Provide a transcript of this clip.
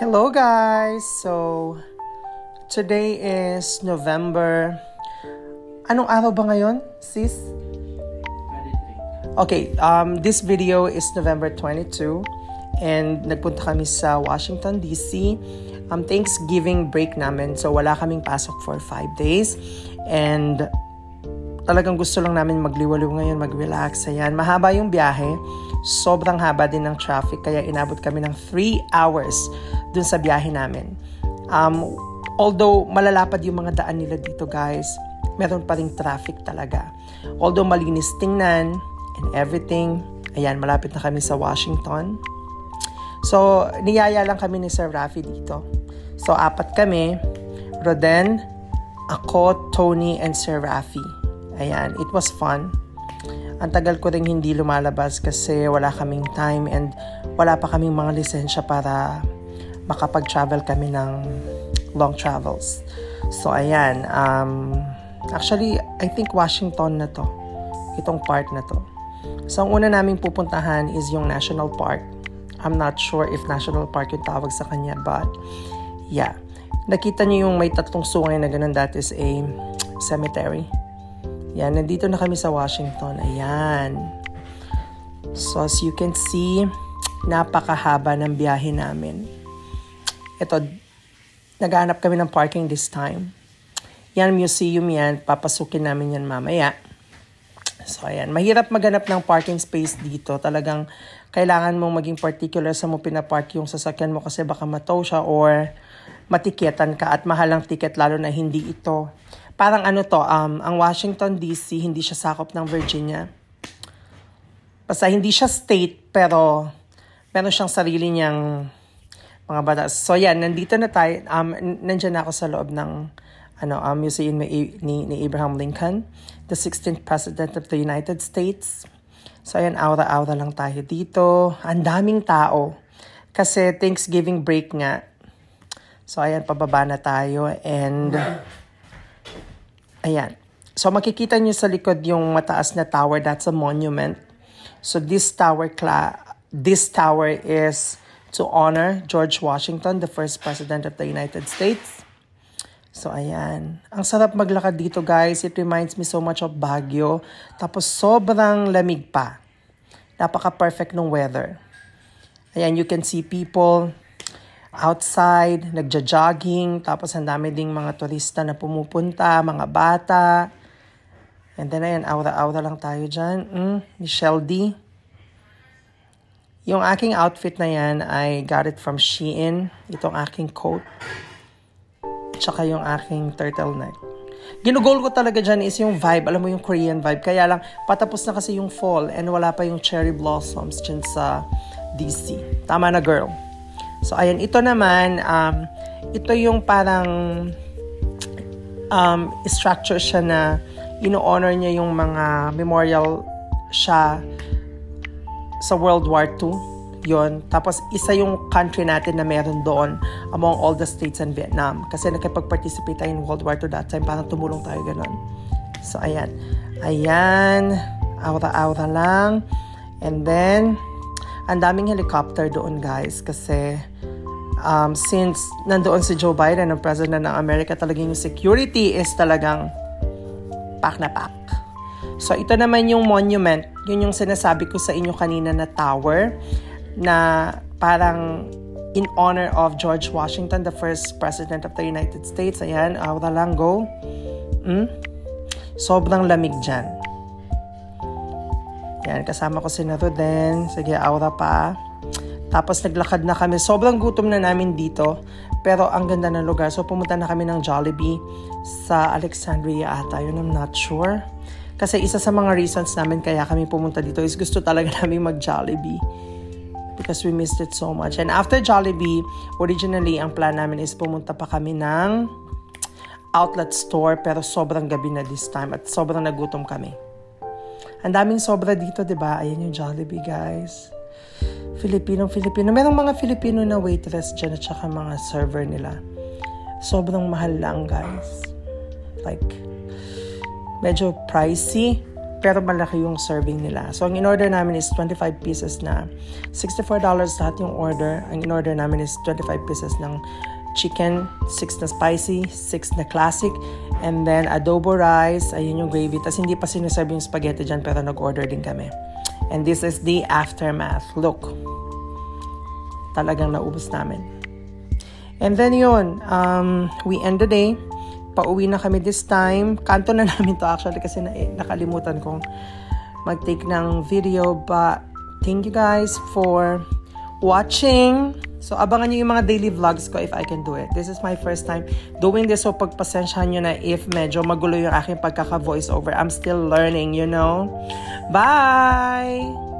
Hello guys! So, today is November... Anong araw ba ngayon, sis? 23. Okay, this video is November 22 and nagpunta kami sa Washington, D.C. Thanksgiving break namin. So, wala kaming pasok for 5 days. And talagang gusto lang namin magliwaliw ngayon, mag-relax. Ayan, mahaba yung biyahe. Sobrang haba din ng traffic. Kaya inabot kami ng 3 hours dun sa biyahe namin. Although malalapad yung mga daan nila dito guys, meron pa ring traffic talaga. Although malinis tingnan and everything, ayan, malapit na kami sa Washington. So, niyaya lang kami ni Sir Rafi dito. So, 4 kami, Roden, ako, Tony, and Sir Rafi. Ayan, it was fun. Ang tagal ko rin hindi lumalabas kasi wala kaming time and wala pa kaming mga lisensya para makapag-travel kami ng long travels. So, ayan. Actually, I think Washington na to. Itong part na to. So, ang una naming pupuntahan is yung National Park. I'm not sure if National Park yung tawag sa kanya, but yeah. Nakita niyo yung may 3 sungay na ganun. That is a cemetery. Yan, nandito na kami sa Washington. Ayan. So, as you can see, napakahaba ng biyahe namin. Ito, naghahanap kami ng parking this time. Yan, museum yan. Papasukin namin yan mamaya. So, ayan. Mahirap maghanap ng parking space dito. Talagang kailangan mong maging particular sa mo pinapark yung sasakyan mo kasi baka matow siya or matiketan ka at mahal ang ticket lalo na hindi ito. Parang ano to, ang Washington DC, hindi siya sakop ng Virginia. Basta hindi siya state, pero meron siyang sarili niyang mga batas. So yan, nandito na tayo. Nandiyan na ako sa loob ng museum ni Abraham Lincoln, the 16th President of the United States. So ayan, aura-aura lang tayo dito. Ang daming tao. Kasi Thanksgiving break nga. So ayan, pababa na tayo. And ayan. So makikita nyo sa likod yung mataas na tower. That's a monument. So this tower is to honor George Washington, the first President of the United States. So, ayan. Ang sarap maglakad dito, guys. It reminds me so much of Baguio. Tapos, sobrang lamig pa. Napaka-perfect ng weather. Ayan, you can see people outside, nagja-jogging. Tapos, ang dami ding mga turista na pumupunta, mga bata. And then, ayan, aura-aura lang tayo dyan. Michelle D. Yung aking outfit na yan, I got it from Shein. Itong aking coat. Tsaka yung aking turtleneck. Ginugol ko talaga dyan is yung vibe. Alam mo yung Korean vibe. Kaya lang, patapos na kasi yung fall and wala pa yung cherry blossoms dyan sa DC. Tama na, girl. So, ayan. Ito naman, ito yung parang structure siya na ino-honor niya yung mga memorial siya sa World War II, yon. Tapos, isa yung country natin na meron doon among all the states in Vietnam. Kasi nakipag-participate tayo in World War II that time, parang tumulong tayo ganun. So, ayan. Ayan. Aura-aura lang. And then, ang daming helicopter doon, guys. Kasi, since nandoon si Joe Biden, ang President ng Amerika, talagang yung security is talagang pack na pack. So, ito naman yung monument. Yun yung sinasabi ko sa inyo kanina na tower na parang in honor of George Washington, the first President of the United States. Ayan, aura lang, go. Sobrang lamig dyan. Ayan, kasama ko si Roden. Sige, aura pa. Tapos, naglakad na kami. Sobrang gutom na namin dito. Pero, ang ganda ng lugar. So, pumunta na kami ng Jollibee sa Alexandria ata. Yun, I'm not sure. Kasi isa sa mga reasons namin kaya kami pumunta dito is gusto talaga namin mag-Jollibee. Because we missed it so much. And after Jollibee, originally, ang plan namin is pumunta pa kami ng outlet store. Pero sobrang gabi na this time. At sobrang nagutom kami. Ang daming sobra dito, diba? Ayan yung Jollibee, guys. Filipino. Merong mga Filipino na waitress dyan at saka mga server nila. Sobrang mahal lang, guys. Like, medyo pricey. pero malaki yung serving nila. So, ang in-order namin is 25 pieces na $64 lahat yung order. Ang in-order namin is 25 pieces ng chicken, 6 na spicy, 6 na classic, and then adobo rice, ayun yung gravy. Tapos hindi pa sinaserve yung spaghetti dyan, pero nag-order din kami. And this is the aftermath. Look. Talagang naubos namin. And then yun, we end the day. Pauwi na kami this time. Kanto na namin to actually kasi nakalimutan kong mag-take ng video. But thank you guys for watching. So abangan nyo yung mga daily vlogs ko if I can do it. This is my first time doing this. So pagpasensyahan nyo na if medyo magulo yung aking pagkaka-voice over. I'm still learning, you know. Bye!